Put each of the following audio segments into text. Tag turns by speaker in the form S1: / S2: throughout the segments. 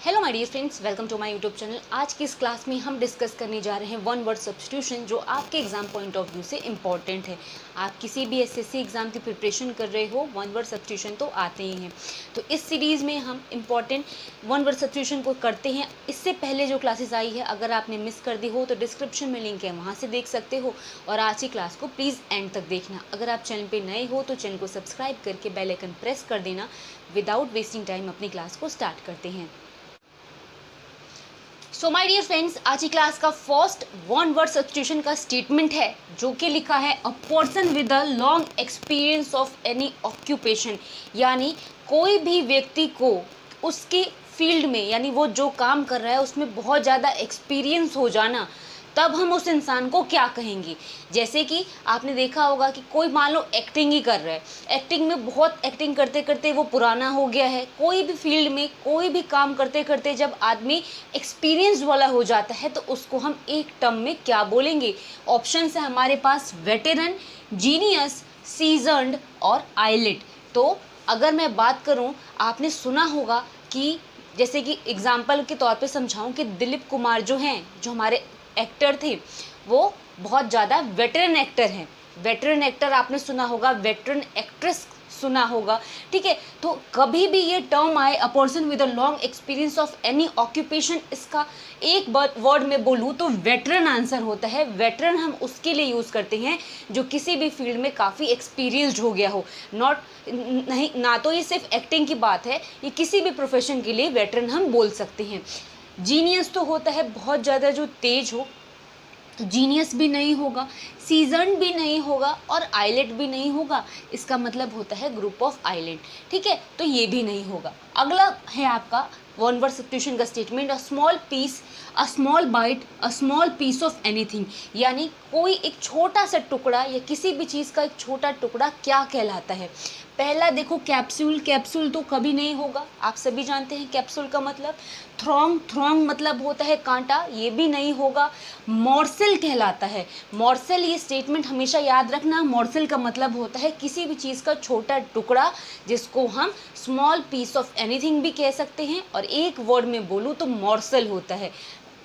S1: Hello my dear friends, welcome to my YouTube channel. आज की इस क्लास में हम डिस्कस करने जा रहे हैं वन वर्ड सब्स्टिट्यूशन, जो आपके एग्जाम पॉइंट ऑफ व्यू से इम्पॉर्टेंट है। आप किसी भी एसएससी एग्जाम की प्रिपरेशन कर रहे हो, वन वर्ड सब्स्टिट्यूशन तो आते ही हैं। तो इस सीरीज़ में हम इम्पॉर्टेंट वन वर्ड सब्स्टिट्यूशन को करते हैं। इससे पहले जो क्लासेस आई है, अगर आपने मिस कर दी हो तो डिस्क्रिप्शन में लिंक है, वहाँ से देख सकते हो। और आज की क्लास को प्लीज़ एंड तक देखना। अगर आप चैनल पर नए हो तो चैनल को सब्सक्राइब करके बेल आइकन प्रेस कर देना। विदाउट वेस्टिंग टाइम अपनी क्लास को स्टार्ट करते हैं। सो माय डियर फ्रेंड्स, आज की क्लास का फर्स्ट वन वर्ड सब्स्टिट्यूशन का स्टेटमेंट है, जो कि लिखा है a person with a long experience of any occupation. यानी कोई भी व्यक्ति को उसके फील्ड में, यानी वो जो काम कर रहा है उसमें बहुत ज़्यादा एक्सपीरियंस हो जाना, तब हम उस इंसान को क्या कहेंगे। जैसे कि आपने देखा होगा कि कोई मान लो एक्टिंग ही कर रहा है, एक्टिंग में बहुत एक्टिंग करते करते वो पुराना हो गया है। कोई भी फील्ड में कोई भी काम करते करते जब आदमी एक्सपीरियंस वाला हो जाता है तो उसको हम एक टर्म में क्या बोलेंगे। ऑप्शन है हमारे पास वेटेरन, जीनियस, सीजन्ड और आइलेट। तो अगर मैं बात करूं, आपने सुना होगा कि जैसे कि एग्जाम्पल के तौर पे समझाऊं कि दिलीप कुमार जो हैं, जो हमारे एक्टर थे, वो बहुत ज़्यादा वेटरन एक्टर हैं। वेटरन एक्टर आपने सुना होगा, वेटरन एक्ट्रेस सुना होगा, ठीक है। तो कभी भी ये टर्म आए a person with a long experience of any occupation, इसका एक वर्ड में बोलूँ तो वेटरन आंसर होता है। वेटरन हम उसके लिए यूज़ करते हैं जो किसी भी फील्ड में काफ़ी एक्सपीरियंस्ड हो गया हो। नहीं, ना तो ये सिर्फ एक्टिंग की बात है, ये किसी भी प्रोफेशन के लिए वेटरन हम बोल सकते हैं। जीनियस तो होता है बहुत ज़्यादा जो तेज हो, तो जीनियस भी नहीं होगा, सीजन भी नहीं होगा और आइलेट भी नहीं होगा। इसका मतलब होता है ग्रुप ऑफ आइलेट, ठीक है। तो ये भी नहीं होगा। अगला है आपका वन वर्ड सब्स्टिट्यूशन का statement, a small piece, a small bite, a small piece of anything. यानी कोई एक छोटा सा टुकड़ा या किसी भी चीज़ का एक छोटा टुकड़ा क्या कहलाता है। पहला देखो कैप्सूल, कैप्सूल तो कभी नहीं होगा, आप सभी जानते हैं कैप्सूल का मतलब। थ्रॉन्ग, थ्रॉन्ग मतलब होता है कांटा, ये भी नहीं होगा। मॉर्सेल कहलाता है। मॉर्सेल, ये स्टेटमेंट हमेशा याद रखना, मॉर्सेल का मतलब होता है किसी भी चीज़ का छोटा टुकड़ा, जिसको हम स्मॉल पीस ऑफ एनीथिंग भी कह सकते हैं। और एक वर्ड में बोलूँ तो मॉर्सेल होता है।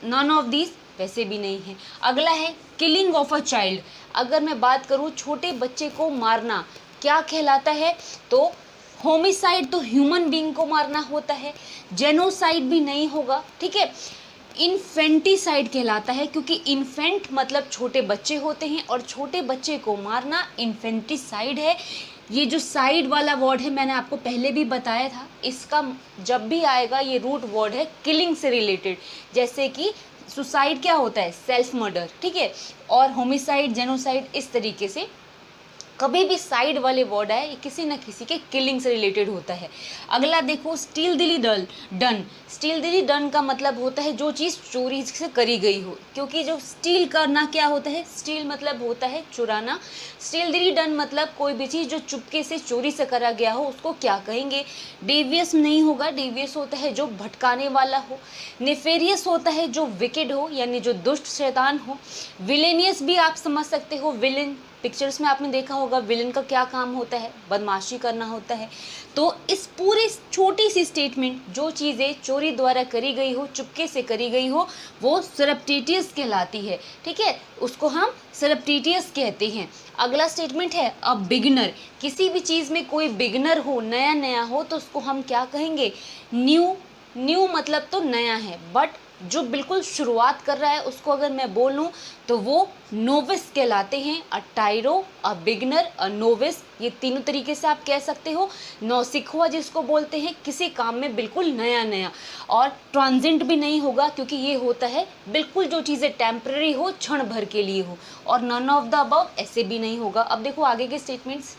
S1: नन ऑफ दीज वैसे भी नहीं है। अगला है किलिंग ऑफ अ चाइल्ड। अगर मैं बात करूँ छोटे बच्चे को मारना क्या कहलाता है, तो होमिसाइड तो ह्यूमन बीइंग को मारना होता है। जेनोसाइड भी नहीं होगा, ठीक है। इन्फेंटिसाइड कहलाता है, क्योंकि इन्फेंट मतलब छोटे बच्चे होते हैं और छोटे बच्चे को मारना इन्फेंटिसाइड है। ये जो साइड वाला वर्ड है, मैंने आपको पहले भी बताया था, इसका जब भी आएगा ये रूट वर्ड है किलिंग से रिलेटेड। जैसे कि सुसाइड क्या होता है, सेल्फ मर्डर, ठीक है। और होमिसाइड, जेनोसाइड, इस तरीके से कभी भी साइड वाले वर्ड आए, ये किसी न किसी के किलिंग से रिलेटेड होता है। अगला देखो स्टील दिली डन। स्टील दिली डन का मतलब होता है जो चीज़ चोरी से करी गई हो, क्योंकि जो स्टील करना क्या होता है, स्टील मतलब होता है चुराना। स्टील दिली डन मतलब कोई भी चीज़ जो चुपके से चोरी से करा गया हो, उसको क्या कहेंगे। डेवियस नहीं होगा, डेवियस होता है जो भटकाने वाला हो। नेफेरियस होता है जो विकेड हो, यानी जो दुष्ट शैतान हो। विलेनियस भी आप समझ सकते हो, विलेन, पिक्चर्स में आपने देखा होगा विलन का क्या काम होता है, बदमाशी करना होता है। तो इस पूरी छोटी सी स्टेटमेंट, जो चीज़ें चोरी द्वारा करी गई हो, चुपके से करी गई हो, वो सरप्टिटियस कहलाती है, ठीक है। उसको हम सरप्टिटियस कहते हैं। अगला स्टेटमेंट है अ बिगिनर। किसी भी चीज़ में कोई बिगिनर हो, नया नया हो, तो उसको हम क्या कहेंगे, न्यू। न्यू मतलब तो नया है, बट जो बिल्कुल शुरुआत कर रहा है उसको अगर मैं बोलूं तो वो नोविस कहलाते हैं। अ टाइरो, अ बिगनर, अ नोविस, ये तीनों तरीके से आप कह सकते हो। नौसिखुआ जिसको बोलते हैं किसी काम में बिल्कुल नया नया। और ट्रांजिएंट भी नहीं होगा, क्योंकि ये होता है बिल्कुल जो चीज़ें टेम्पररी हो, क्षण भर के लिए हो। और नन ऑफ द अबव ऐसे भी नहीं होगा। अब देखो आगे के statements.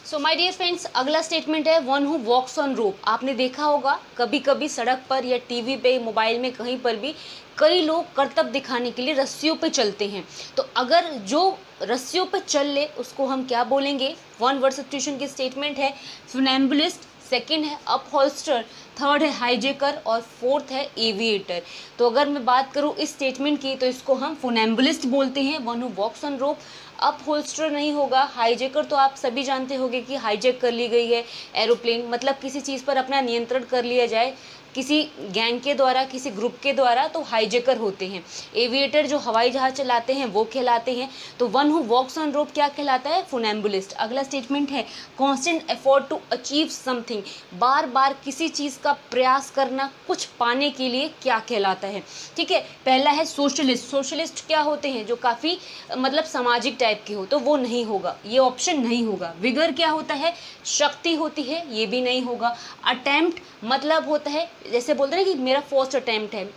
S1: So my dear friends, अगला स्टेटमेंट है one who walks on rope. आपने देखा होगा कभी कभी सड़क पर या टीवी पे, मोबाइल में, कहीं पर भी कई लोग करतब दिखाने के लिए रस्सियों पे चलते हैं। तो अगर जो रस्सियों पे चल ले उसको हम क्या बोलेंगे। वन वर्ड सब्स्टिट्यूशन की स्टेटमेंट है फनेम्बुलिस्ट, सेकंड है अपहोल्स्टर, थर्ड है हाईजेकर और फोर्थ है एविएटर। तो अगर मैं बात करूँ इस स्टेटमेंट की, तो इसको हम फनेम्बुलिस्ट बोलते हैं, वन हु वॉक्स ऑन रोप। अपहोल्स्टर नहीं होगा। हाईजेकर तो आप सभी जानते होंगे कि हाईजेक कर ली गई है एरोप्लेन, मतलब किसी चीज़ पर अपना नियंत्रण कर लिया जाए, किसी गैंग के द्वारा, किसी ग्रुप के द्वारा, तो हाईजेकर होते हैं। एविएटर जो हवाई जहाज चलाते हैं वो कहलाते हैं। तो one who walks on rope क्या कहलाता है? फुनैम्बुलिस्ट। अगला स्टेटमेंट है constant effort to achieve something, बार बार किसी चीज़ का प्रयास करना कुछ पाने के लिए क्या कहलाता है? ठीक है, पहला है सोशलिस्ट। सोशलिस्ट क्या होते हैं? जो काफ़ी मतलब सामाजिक टाइप के हो, तो वो नहीं होगा, ये ऑप्शन नहीं होगा। विगर क्या होता है? शक्ति होती है, ये भी नहीं होगा। अटेम्प्ट मतलब होता है, जैसे बोलते हैं कि मेरा फर्स्ट अटेम्प्ट है,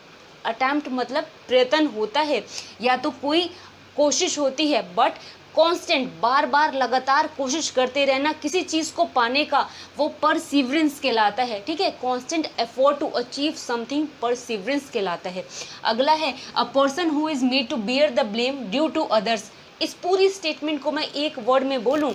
S1: अटेम्प्ट मतलब प्रयत्न होता है या तो कोई कोशिश होती है, बट कांस्टेंट बार बार लगातार कोशिश करते रहना किसी चीज़ को पाने का, वो परसिवरेंस कहलाता है। ठीक है, constant effort to achieve something perseverance कहलाता है। अगला है a person who is made to bear the blame due to others. इस पूरी स्टेटमेंट को मैं एक वर्ड में बोलूं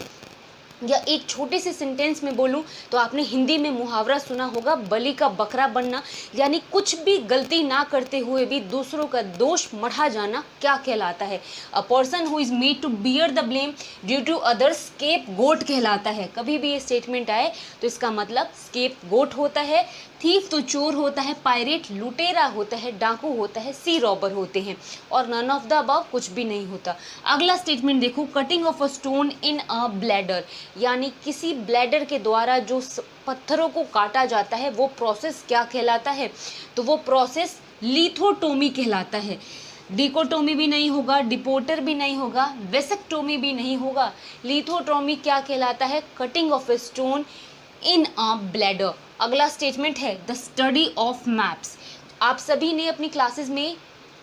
S1: या एक छोटे से सेंटेंस में बोलूं तो आपने हिंदी में मुहावरा सुना होगा, बलि का बकरा बनना, यानी कुछ भी गलती ना करते हुए भी दूसरों का दोष मढ़ा जाना क्या कहलाता है? A person who is made to bear the blame due to others scapegoat कहलाता है। कभी भी ये स्टेटमेंट आए तो इसका मतलब स्केप गोट होता है। थीफ तो चोर होता है, पायरेट लुटेरा होता है, डाकू होता है, सी रॉबर होते हैं, और नन ऑफ द अबव कुछ भी नहीं होता। अगला स्टेटमेंट देखो, cutting of a stone in a bladder, यानी किसी ब्लैडर के द्वारा जो पत्थरों को काटा जाता है वो प्रोसेस क्या कहलाता है? तो वो प्रोसेस लिथोटोमी कहलाता है। डिकोटोमी भी नहीं होगा, डिपोटर भी नहीं होगा, वेसेक्टोमी भी नहीं होगा। लिथोटोमी क्या कहलाता है? Cutting of a stone in a bladder. अगला स्टेटमेंट है द स्टडी ऑफ मैप्स। आप सभी ने अपनी क्लासेस में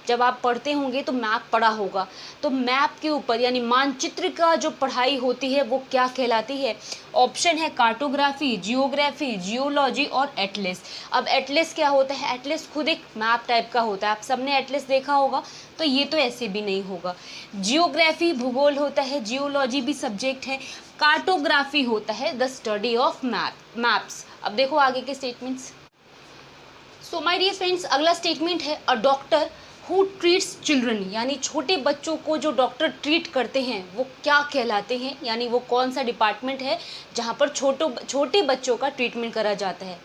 S1: जब आप पढ़ते होंगे तो मैप पढ़ा होगा, तो मैप के ऊपर यानी मानचित्र का जो पढ़ाई होती है वो क्या कहलाती है? ऑप्शन है कार्टोग्राफी, जियोग्राफी, जियोलॉजी और एटलस। अब एटलस क्या होता है? एटलस खुद एक मैप टाइप का होता है, आप सबने एटलस देखा होगा, तो ये तो ऐसे भी नहीं होगा। जियोग्राफी भूगोल होता है, जियोलॉजी भी सब्जेक्ट है, कार्टोग्राफी होता है द स्टडी ऑफ मैप्स। अब देखो आगे के statements. So my dear friends, अगला स्टेटमेंट है a doctor who treats children, यानी छोटे बच्चों को जो डॉक्टर ट्रीट करते हैं वो क्या कहलाते हैं? यानी वो कौन सा डिपार्टमेंट है जहाँ पर छोटे बच्चों का ट्रीटमेंट करा जाता है?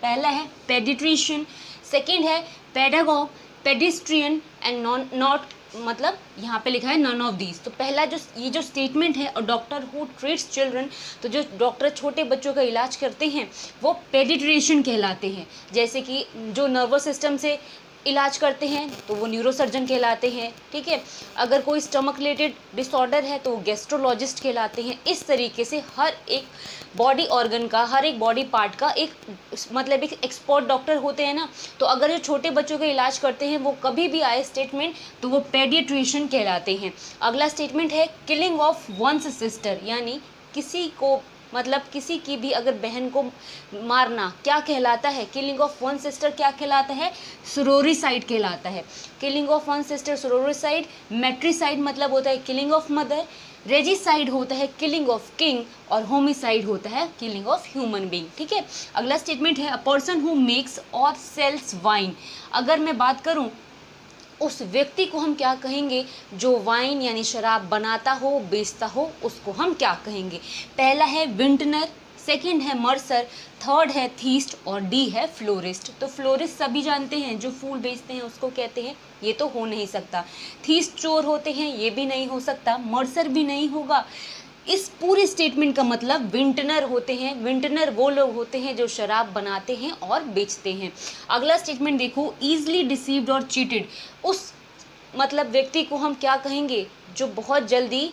S1: पहला है पेडिट्रिशियन, सेकंड है पेडागॉग, पेडिस्ट्रियन एंड नॉट मतलब यहाँ पे लिखा है नन ऑफ दीज। तो पहला जो स्टेटमेंट है और डॉक्टर हु ट्रीट्स चिल्ड्रन, तो जो डॉक्टर छोटे बच्चों का इलाज करते हैं वो पेडिट्रिशियन कहलाते हैं। जैसे कि जो नर्वस सिस्टम से इलाज करते हैं तो वो न्यूरोसर्जन कहलाते हैं। ठीक है, अगर कोई स्टमक रिलेटेड डिसऑर्डर है तो वो गैस्ट्रोलॉजिस्ट कहलाते हैं। इस तरीके से हर एक बॉडी ऑर्गन का, हर एक बॉडी पार्ट का एक मतलब एक एक्सपर्ट डॉक्टर होते हैं ना, तो अगर जो छोटे बच्चों का इलाज करते हैं वो कभी भी आए स्टेटमेंट तो वो पेडियाट्रिशियन कहलाते हैं। अगला स्टेटमेंट है किलिंग ऑफ वंस सिस्टर, यानी किसी को मतलब किसी की भी अगर बहन को मारना क्या कहलाता है? किलिंग ऑफ वन सिस्टर क्या कहलाता है? सुरोरिसाइड कहलाता है। Killing of one sister sororicide. Matricide मतलब होता है किलिंग ऑफ मदर। रेजिसाइड होता है किलिंग ऑफ किंग, और होमिसाइड होता है किलिंग ऑफ ह्यूमन बीइंग। ठीक है, अगला स्टेटमेंट है अ पर्सन हु मेक्स और सेल्स वाइन। अगर मैं बात करूं उस व्यक्ति को हम क्या कहेंगे? जो वाइन यानी शराब बनाता हो, बेचता हो, उसको हम क्या कहेंगे? पहला है विंटनर, सेकंड है मर्सर, थर्ड है थीस्ट और डी है फ्लोरिस्ट। तो फ्लोरिस्ट सभी जानते हैं, जो फूल बेचते हैं उसको कहते हैं, ये तो हो नहीं सकता। थीस्ट चोर होते हैं, ये भी नहीं हो सकता। मर्सर भी नहीं होगा। इस पूरे स्टेटमेंट का मतलब विंटनर होते हैं। विंटनर वो लोग होते हैं जो शराब बनाते हैं और बेचते हैं। अगला स्टेटमेंट देखो, ईजिली डिसीव्ड और चीटेड। उस मतलब व्यक्ति को हम क्या कहेंगे? जो बहुत जल्दी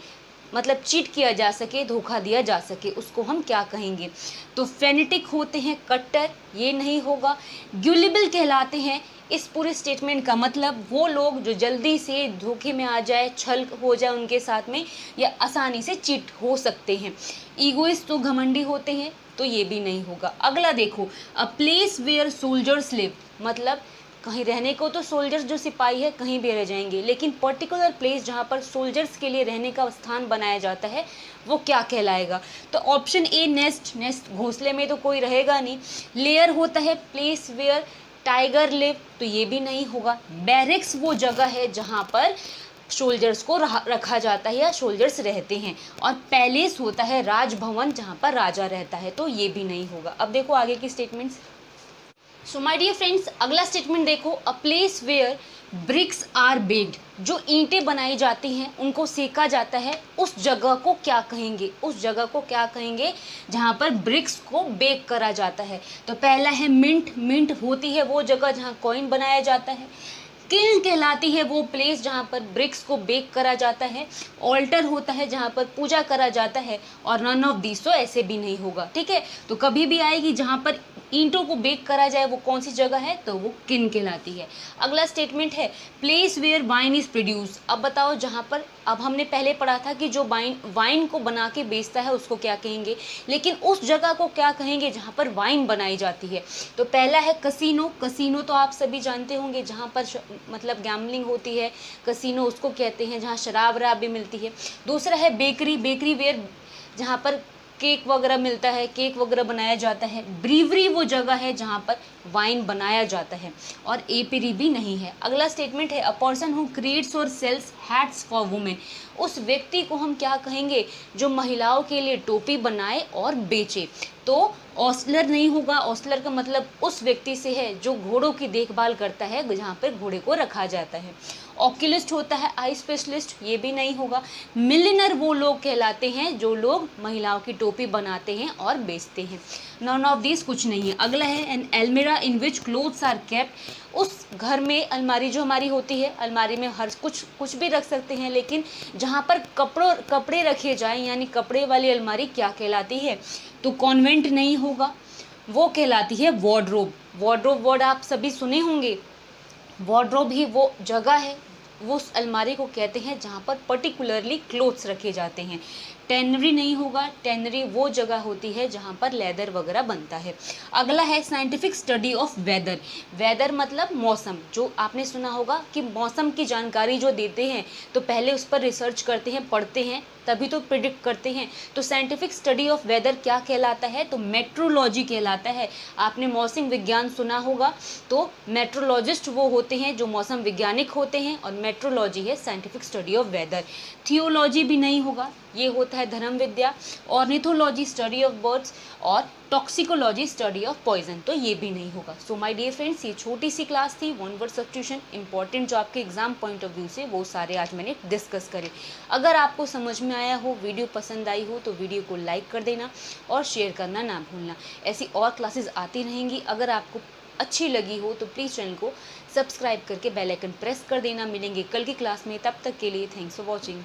S1: मतलब चीट किया जा सके, धोखा दिया जा सके, उसको हम क्या कहेंगे? तो फेनेटिक होते हैं, कट्टर, ये नहीं होगा। ग्यूलिबल कहलाते हैं। इस पूरे स्टेटमेंट का मतलब वो लोग जो जल्दी से धोखे में आ जाए, छल हो जाए उनके साथ में, या आसानी से चीट हो सकते हैं। ईगोइस्ट तो घमंडी होते हैं, तो ये भी नहीं होगा। अगला देखो, a place where soldiers live, मतलब कहीं रहने को तो सोल्जर्स जो सिपाही है कहीं भी रह जाएंगे, लेकिन पर्टिकुलर प्लेस जहाँ पर सोल्जर्स के लिए रहने का स्थान बनाया जाता है वो क्या कहलाएगा? तो ऑप्शन ए नेस्ट। नेस्ट घोंसले में तो कोई रहेगा नहीं। लेयर होता है प्लेस वेयर टाइगर लिव, तो ये भी नहीं होगा। बैरिक्स वो जगह है जहाँ पर सोल्जर्स को रखा जाता है या सोल्जर्स रहते हैं। और पैलेस होता है राजभवन जहाँ पर राजा रहता है, तो ये भी नहीं होगा। अब देखो आगे की statements. So my dear friends, अगला स्टेटमेंट देखो, a place where bricks are baked, जो ईंटें बनाई जाती हैं उनको सेका जाता है, उस जगह को क्या कहेंगे? उस जगह को क्या कहेंगे जहाँ पर ब्रिक्स को बेक करा जाता है? तो पहला है मिंट। मिंट होती है वो जगह जहाँ कॉइन बनाया जाता है। किल्न कहलाती है वो प्लेस जहाँ पर ब्रिक्स को बेक करा जाता है। ऑल्टर होता है जहाँ पर पूजा करा जाता है। और नन ऑफ दिस, तो ऐसे भी नहीं होगा, ठीक है। तो कभी भी आएगी जहाँ पर ईंटों को बेक करा जाए वो कौन सी जगह है? तो वो किन कहलाती है। अगला स्टेटमेंट है place where wine is produce. अब बताओ जहाँ पर, अब हमने पहले पढ़ा था कि जो वाइन को बना के बेचता है उसको क्या कहेंगे, लेकिन उस जगह को क्या कहेंगे जहाँ पर वाइन बनाई जाती है? तो पहला है कसिनो। कसिनो तो आप सभी जानते होंगे, जहाँ पर मतलब गैम्बलिंग होती है, कसिनो उसको कहते हैं, जहाँ शराब वराब भी मिलती है। दूसरा है बेकरी। बेकरी वेयर जहाँ पर केक वगैरह मिलता है, केक वगैरह बनाया जाता है। ब्रीवरी वो जगह है जहाँ पर वाइन बनाया जाता है। और एपीरी भी नहीं है। अगला स्टेटमेंट है अ पर्सन हु क्रिएट्स और सेल्स हैट्स फॉर वुमेन। उस व्यक्ति को हम क्या कहेंगे जो महिलाओं के लिए टोपी बनाए और बेचे? तो ऑस्लर नहीं होगा। ऑस्लर का मतलब उस व्यक्ति से है जो घोड़ों की देखभाल करता है, जहाँ पर घोड़े को रखा जाता है। ऑक्यूलिस्ट होता है आई स्पेशलिस्ट, ये भी नहीं होगा। मिलिनर वो लोग कहलाते हैं जो लोग महिलाओं की टोपी बनाते हैं और बेचते हैं। नॉन ऑफ दिस कुछ नहीं है। अगला है an almirah in which clothes are kept. उस घर में अलमारी जो हमारी होती है, अलमारी में हर कुछ भी रख सकते हैं, लेकिन जहाँ पर कपड़े रखे जाएं, यानी कपड़े वाली अलमारी क्या कहलाती है? तो कॉन्वेंट नहीं होगा, वो कहलाती है वार्डरोब। वार्डरोब वर्ड आप सभी सुने होंगे। वार्डरोब ही वो जगह है, वो उस अलमारी को कहते हैं जहाँ पर पर्टिकुलरली क्लोथ्स रखे जाते हैं। टेनरी नहीं होगा। टेनरी वो जगह होती है जहाँ पर लेदर वगैरह बनता है। अगला है scientific study of weather. Weather मतलब मौसम। जो आपने सुना होगा कि मौसम की जानकारी जो देते हैं तो पहले उस पर रिसर्च करते हैं, पढ़ते हैं, तभी तो प्रिडिक्ट करते हैं। तो साइंटिफिक स्टडी ऑफ वेदर क्या कहलाता है? तो मेट्रोलॉजी कहलाता है। आपने मौसम विज्ञान सुना होगा, तो मेट्रोलॉजिस्ट वो होते हैं जो मौसम वैज्ञानिक होते हैं, और मेट्रोलॉजी है scientific study of weather. Theology भी नहीं होगा, ये होता है धर्म विद्या। ऑर्निथोलॉजी स्टडी ऑफ बर्ड्स, और टॉक्सिकोलॉजी स्टडी ऑफ पॉइजन, तो ये भी नहीं होगा। सो माय डियर फ्रेंड्स, ये छोटी सी क्लास थी, वन वर्ड सब्स्टिट्यूशन। इंपॉर्टेंट जो आपके एग्जाम पॉइंट ऑफ व्यू से वो सारे आज मैंने डिस्कस करे। अगर आपको समझ में आया हो, वीडियो पसंद आई हो, तो वीडियो को लाइक कर देना और शेयर करना ना भूलना। ऐसी और क्लासेस आती रहेंगी। अगर आपको अच्छी लगी हो तो प्लीज़ चैनल को सब्सक्राइब करके बेल आइकन प्रेस कर देना। मिलेंगे कल की क्लास में, तब तक के लिए थैंक्स फॉर वॉचिंग।